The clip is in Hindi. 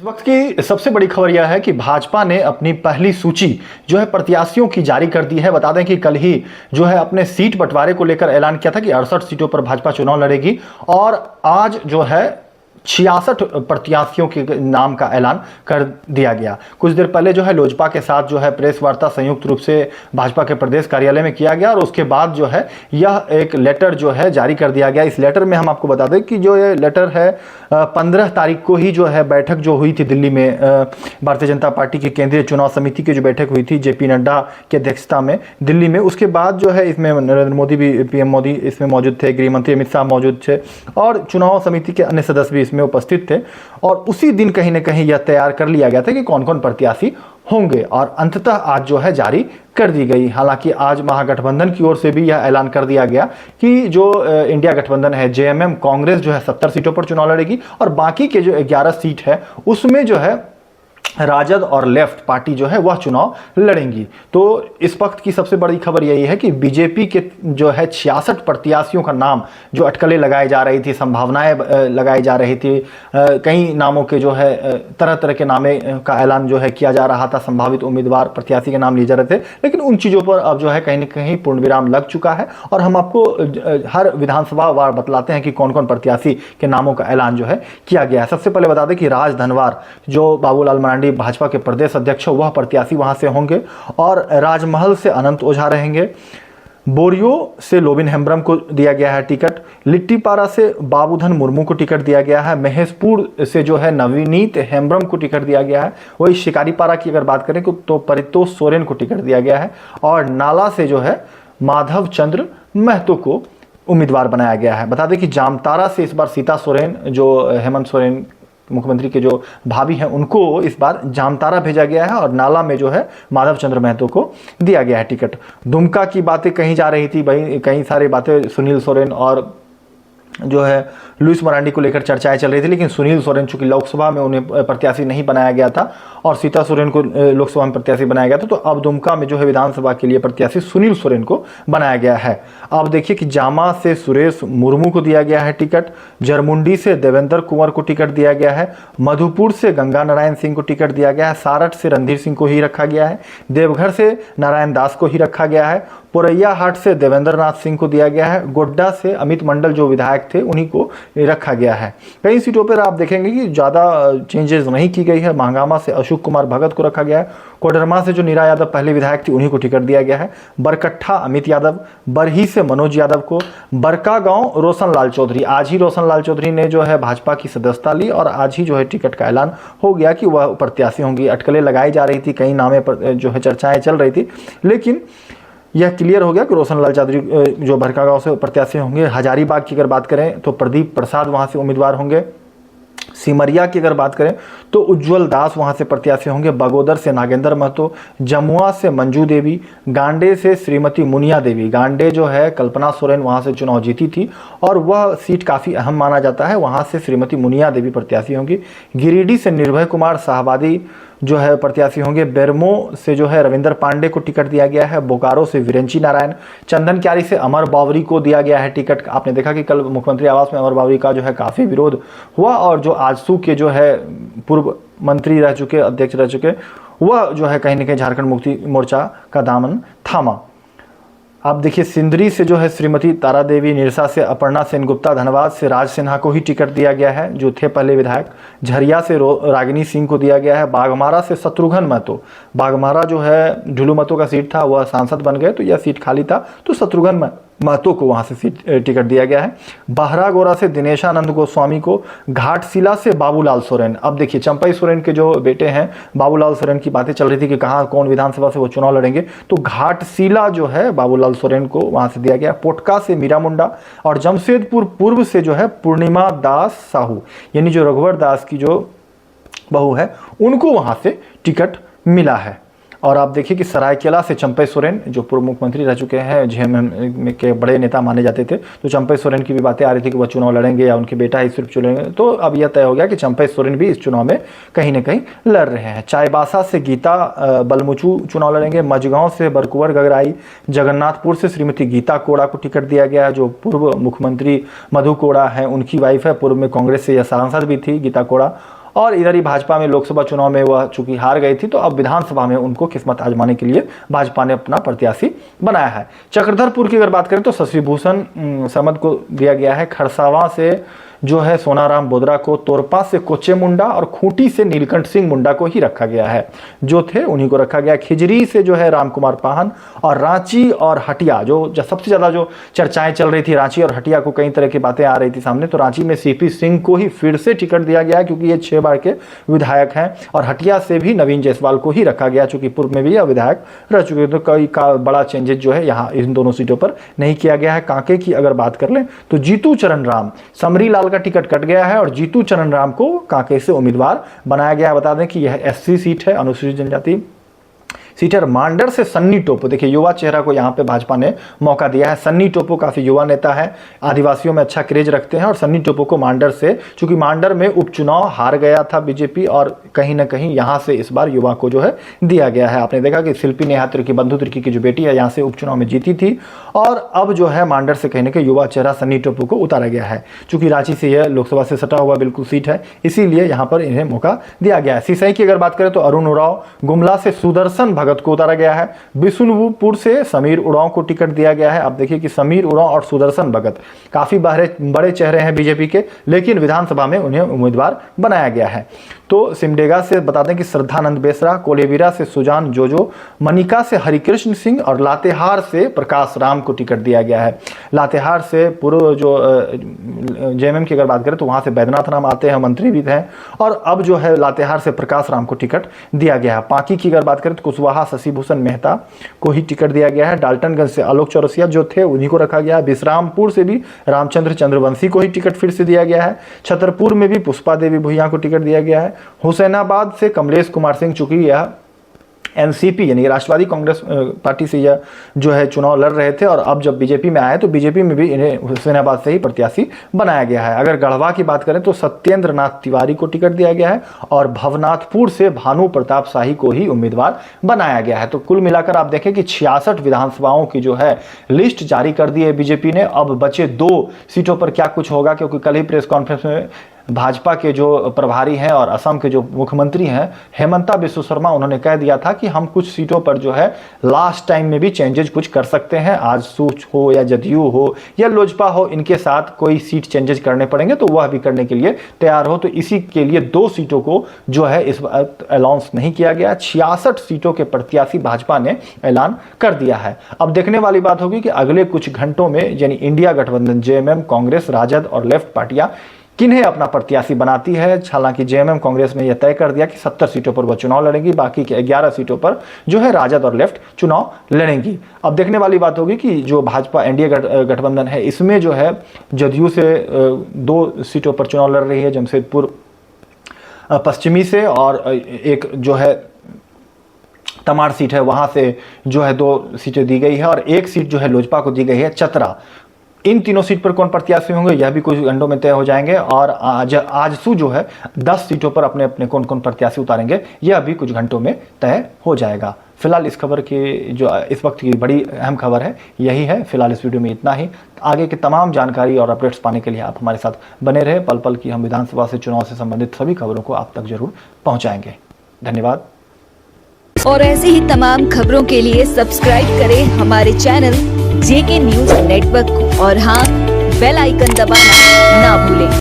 इस वक्त की सबसे बड़ी खबर यह है कि भाजपा ने अपनी पहली सूची जो है प्रत्याशियों की जारी कर दी है। बता दें कि कल ही जो है अपने सीट बंटवारे को लेकर ऐलान किया था कि 68 सीटों पर भाजपा चुनाव लड़ेगी और आज जो है 66 प्रत्याशियों के नाम का ऐलान कर दिया गया। कुछ देर पहले जो है लोजपा के साथ जो है प्रेस वार्ता संयुक्त रूप से भाजपा के प्रदेश कार्यालय में किया गया और उसके बाद जो है यह एक लेटर जो है जारी कर दिया गया। इस लेटर में हम आपको बता दें कि जो ये लेटर है 15 तारीख को ही जो है बैठक जो हुई थी दिल्ली में भारतीय जनता पार्टी की केंद्रीय चुनाव समिति की जो बैठक हुई थी जेपी नड्डा की अध्यक्षता में दिल्ली में, उसके बाद जो है इसमें नरेंद्र मोदी भी पीएम मोदी इसमें मौजूद थे, गृह मंत्री अमित शाह मौजूद थे और चुनाव समिति के अन्य सदस्य भी में उपस्थित थे। और उसी दिन कहीं ना कहीं यह तैयार कर लिया गया था कि कौन कौन प्रत्याशी होंगे और अंततः आज जो है जारी कर दी गई। हालांकि आज महागठबंधन की ओर से भी यह ऐलान कर दिया गया कि जो इंडिया गठबंधन है जेएमएम कांग्रेस जो है 70 सीटों पर चुनाव लड़ेगी और बाकी के जो 11 सीट है उसमें जो है राजद और लेफ्ट पार्टी जो है वह चुनाव लड़ेंगी। तो इस वक्त की सबसे बड़ी खबर यही है कि बीजेपी के जो है 66 प्रत्याशियों का नाम जो अटकलें लगाई जा रही थी, संभावनाएं लगाई जा रही थी, कई नामों के जो है तरह तरह के नामे का ऐलान जो है किया जा रहा था, संभावित उम्मीदवार प्रत्याशी के नाम लिए जा रहे थे, लेकिन उन चीज़ों पर अब जो है कहीं ना कहीं पूर्ण विराम लग चुका है और हम आपको हर विधानसभा वार बतलाते हैं कि कौन कौन प्रत्याशी के नामों का ऐलान जो है किया गया है। सबसे पहले बता दें कि राज धनवार जो बाबूलाल मरांडी भाजपा के प्रदेश अध्यक्ष वह प्रत्याशी वहां से होंगे और राजमहल से अनंत ओझा रहेंगे। बोरियो से लोबिन हेम्ब्रम को दिया गया है टिकट। लिट्टीपारा से बाबूधन मुर्मू को टिकट दिया गया है। महेशपुर से जो है नवनीत हेम्ब्रम को टिकट दिया गया है। वही शिकारीपारा की अगर बात करें तो परितोष सोरेन को टिकट दिया गया है और नाला से जो है माधव चंद्र महतो को उम्मीदवार बनाया गया है। बता दें कि जामतारा से इस बार सीता सोरेन जो हेमंत सोरेन मुख्यमंत्री के जो भाभी हैं उनको इस बार जामतारा भेजा गया है और नाला में जो है माधव चंद्र महतो को दिया गया है टिकट। दुमका की बातें कही जा रही थी, भाई कई सारी बातें सुनील सोरेन और जो है लुइस मरांडी को लेकर चर्चाएं चल रही थी, लेकिन सुनील सोरेन चूंकि लोकसभा में उन्हें प्रत्याशी नहीं बनाया गया था और सीता सोरेन को लोकसभा में प्रत्याशी बनाया गया था, तो अब दुमका में जो है विधानसभा के लिए प्रत्याशी सुनील सोरेन को बनाया गया है। अब देखिए कि जामा से सुरेश मुर्मू को दिया गया है टिकट। जरमुंडी से देवेंद्र कुंवर को टिकट दिया गया है। मधुपुर से गंगा नारायण सिंह को टिकट दिया गया है। सारठ से रणधीर सिंह को ही रखा गया है। देवघर से नारायण दास को ही रखा गया है। पुरैया हाट से देवेंद्र नाथ सिंह को दिया गया है। गोड्डा से अमित मंडल जो विधायक थे उन्हीं को रखा गया है। कई सीटों पर आप देखेंगे कि ज़्यादा चेंजेस नहीं की गई है। महागामा से अशोक कुमार भगत को रखा गया है। कोडरमा से जो नीरा यादव पहले विधायक थी उन्हीं को टिकट दिया गया है। बरकट्ठा अमित यादव, बरही से मनोज यादव को, बरकागांव रोशन लाल चौधरी, आज ही रोशन लाल चौधरी ने जो है भाजपा की सदस्यता ली और आज ही जो है टिकट का ऐलान हो गया कि वह प्रत्याशी होंगी। अटकलें लगाई जा रही थी, कई नामे पर जो है चर्चाएं चल रही थी, लेकिन यह क्लियर हो गया कि रोशन लाल चौधरी जो बरकागांव से प्रत्याशी होंगे। हजारीबाग की अगर बात करें तो प्रदीप प्रसाद वहां से उम्मीदवार होंगे। सिमरिया की अगर बात करें तो उज्जवल दास वहां से प्रत्याशी होंगे। बगोदर से नागेंद्र महतो, जमुआ से मंजू देवी, गांडे से श्रीमती मुनिया देवी। गांडे जो है कल्पना सोरेन वहां से चुनाव जीती थी और वह सीट काफ़ी अहम माना जाता है, वहां से श्रीमती मुनिया देवी प्रत्याशी होंगी। गिरिडीह से निर्भय कुमार शाहबादी जो है प्रत्याशी होंगे। बेरमो से जो है रविंद्र पांडे को टिकट दिया गया है। बोकारो से विरेंची नारायण। चंदन क्यारी से अमर बावरी को दिया गया है टिकट। आपने देखा कि कल मुख्यमंत्री आवास में अमर बावरी का जो है काफ़ी विरोध हुआ और जो आजसू के जो है पूर्व मंत्री रह चुके, अध्यक्ष रह चुके, वह जो है कहीं ना कहीं झारखंड मुक्ति मोर्चा का दामन थामा। आप देखिए सिंदरी से जो है श्रीमती तारा देवी, निरसा से अपर्णा सेनगुप्ता, धनबाद से राज सिन्हा को ही टिकट दिया गया है जो थे पहले विधायक। झरिया से रागिनी सिंह को दिया गया है। बाघमारा से शत्रुघ्न महतो, बाघमारा जो है ढुलू महतो का सीट था, वह सांसद बन गए तो यह सीट खाली था तो शत्रुघ्न महतो को वहां से सीट टिकट दिया गया है। बहरागोरा से दिनेशानंद गोस्वामी को, घाटशिला से बाबूलाल सोरेन। अब देखिए चंपई सोरेन के जो बेटे हैं बाबूलाल सोरेन की बातें चल रही थी कि कहाँ कौन विधानसभा से वो चुनाव लड़ेंगे, तो घाटशिला जो है बाबूलाल सोरेन को वहां से दिया गया। पोटका से मीरा मुंडा और जमशेदपुर पूर्व से जो है पूर्णिमा दास साहू, यानी जो रघुवर दास की जो बहू है उनको वहां से टिकट मिला है। और आप देखिए कि सरायकेला से चंपई सोरेन जो पूर्व मुख्यमंत्री रह चुके हैं, जेएमएम के बड़े नेता माने जाते थे, तो चंपई सोरेन की भी बातें आ रही थी कि वह चुनाव लड़ेंगे या उनके बेटा ही सिर्फ चुनेंगे, तो अब यह तय हो गया कि चंपई सोरेन भी इस चुनाव में कहीं ना कहीं लड़ रहे हैं। चाईबासा से गीता बलमुचू चुनाव लड़ेंगे। मझगांव से बरकुवर गगराई, जगन्नाथपुर से श्रीमती गीता कोड़ा को टिकट दिया गया है जो पूर्व मुख्यमंत्री मधु कोड़ा हैं, उनकी वाइफ है, पूर्व में कांग्रेस से यह सांसद भी थी गीता कोड़ा। और इधर ही भाजपा में लोकसभा चुनाव में वह चूंकि हार गई थी, तो अब विधानसभा में उनको किस्मत आजमाने के लिए भाजपा ने अपना प्रत्याशी बनाया है। चक्रधरपुर की अगर बात करें तो शशिभूषण समद को दिया गया है। खरसावां से जो है सोनाराम बोदरा को, तोरपा से कोचे मुंडा और खूंटी से नीलकंठ सिंह मुंडा को ही रखा गया है, जो थे उन्हीं को रखा गया। खिजरी से जो है रामकुमार पाहन, और रांची और हटिया जो सबसे ज़्यादा जो चर्चाएं चल रही थी, रांची और हटिया को कई तरह की बातें आ रही थी सामने, तो रांची में सीपी सिंह को ही फिर से टिकट दिया गया क्योंकि ये 6 बार के विधायक हैं, और हटिया से भी नवीन जायसवाल को ही रखा गया चूंकि पूर्व में भी यह विधायक रह चुके, तो कई का बड़ा चेंजेस जो है यहाँ इन दोनों सीटों पर नहीं किया गया है। कांके की अगर बात कर लें तो जीतू चरण राम, समरी लाल का टिकट कट गया है और जीतू चरण राम को कांके से उम्मीदवार बनाया गया है। बता दें कि यह एससी सीट है, अनुसूचित जनजाति सीट है। मांडर से सन्नी टोपो, देखिए युवा चेहरा को यहाँ पे भाजपा ने मौका दिया है। सन्नी टोपो काफी युवा नेता है, आदिवासियों में अच्छा क्रेज रखते हैं, और सन्नी टोपो को मांडर से, चूंकि मांडर में उपचुनाव हार गया था बीजेपी, और कहीं ना कहीं यहाँ से इस बार युवा को जो है दिया गया है। आपने देखा कि शिल्पी नेहा तिर्की, बंधु तिर्की की जो बेटी है, यहाँ से उपचुनाव में जीती थी, और अब जो है मांडर से कहीं ना कहीं युवा चेहरा सन्नी टोपो को उतारा गया है। चूंकि रांची से यह लोकसभा से सटा हुआ बिल्कुल सीट है, इसीलिए यहाँ पर इन्हें मौका दिया गया है। सिसई की अगर बात करें तो अरुण उरांव, गुमला से सुदर्शन भगत को उतारा गया है। बिशुनपुर से समीर उरांव को टिकट दिया गया है। आप देखिए कि समीर उरांव और सुदर्शन भगत काफी बड़े चेहरे हैं बीजेपी के, लेकिन विधानसभा में उन्हें उम्मीदवार बनाया गया है। तो सिमडेगा से बता दें कि श्रद्धानंद बेसरा, कोलेबिरा से सुजान जोजो, मनिका से हरिकृष्ण सिंह, और लातेहार से प्रकाश राम को टिकट दिया गया है। लातेहार से पूर्व जो जेएमएम की अगर बात करें तो वहां से बैद्यनाथ राम आते हैं, मंत्री भी थे, और अब जो है लातेहार से प्रकाश राम को टिकट दिया गया है। पांकी की अगर बात करें तो कुशवाहा शशिभूषण मेहता को ही टिकट दिया गया है। डाल्टनगंज से आलोक चौरसिया जो थे उन्हीं को रखा गया है। विश्रामपुर से भी रामचंद्र चंद्रवंशी को ही टिकट फिर से दिया गया है। छतरपुर में भी पुष्पा देवी भुइयां को टिकट दिया गया है। हुसैनाबाद से कमलेश कुमार सिंह, चूंकि यह एनसीपी यानी राष्ट्रवादी कांग्रेस पार्टी से यह जो है चुनाव लड़ रहे थे, और अब जब बीजेपी में आए तो बीजेपी में भी इन्हें हुसैनाबाद से ही प्रत्याशी बनाया गया है। अगर गढ़वा की बात करें तो सत्येंद्र नाथ तिवारी को टिकट दिया गया है, और भवनाथपुर से भानु प्रताप शाही को ही उम्मीदवार बनाया गया है। तो कुल मिलाकर आप देखें कि 66 विधानसभाओं की जो है लिस्ट जारी कर दी है बीजेपी ने। अब बचे 2 सीटों पर क्या कुछ होगा, क्योंकि कल ही प्रेस कॉन्फ्रेंस में भाजपा के जो प्रभारी हैं और असम के जो मुख्यमंत्री हैं हेमंता बिस्वा शर्मा, उन्होंने कह दिया था कि हम कुछ सीटों पर जो है लास्ट टाइम में भी चेंजेस कुछ कर सकते हैं। आजसू हो या जदयू हो या लोजपा हो, इनके साथ कोई सीट चेंजेस करने पड़ेंगे तो वह भी करने के लिए तैयार हो। तो इसी के लिए 2 सीटों को जो है इस बार अनाउंस नहीं किया गया। 66 सीटों के प्रत्याशी भाजपा ने ऐलान कर दिया है। अब देखने वाली बात होगी कि अगले कुछ घंटों में यानी इंडिया गठबंधन जेएमएम, कांग्रेस, राजद और लेफ्ट पार्टियां किन्हें अपना प्रत्याशी बनाती है। हालांकि जेएमएम कांग्रेस ने यह तय कर दिया कि 70 सीटों पर वह चुनाव लड़ेगी, बाकी के 11 सीटों पर जो है राजद और लेफ्ट चुनाव लड़ेंगी। अब देखने वाली बात होगी कि जो भाजपा एनडीए गठबंधन है, इसमें जो है जदयू से 2 सीटों पर चुनाव लड़ रही है, जमशेदपुर पश्चिमी से, और एक जो है तमाड़ सीट है वहां से जो है 2 सीटें दी गई है, और 1 सीट जो है लोजपा को दी गई है चतरा। इन तीनों सीट पर कौन प्रत्याशी होंगे यह भी कुछ घंटों में तय हो जाएंगे, और आजसू जो है 10 सीटों पर अपने अपने कौन कौन प्रत्याशी उतारेंगे यह भी कुछ घंटों में तय हो जाएगा। फिलहाल इस खबर की जो इस वक्त की बड़ी अहम खबर है यही है। फिलहाल इस वीडियो में इतना ही। आगे की तमाम जानकारी और अपडेट्स पाने के लिए आप हमारे साथ बने रहे। पल पल की हम विधानसभा से चुनाव से संबंधित सभी खबरों को आप तक जरूर पहुँचाएंगे। धन्यवाद। और ऐसे ही तमाम खबरों के लिए सब्सक्राइब करें हमारे चैनल जेके न्यूज नेटवर्क को, और हाँ, बेल आइकन दबाना ना भूलें।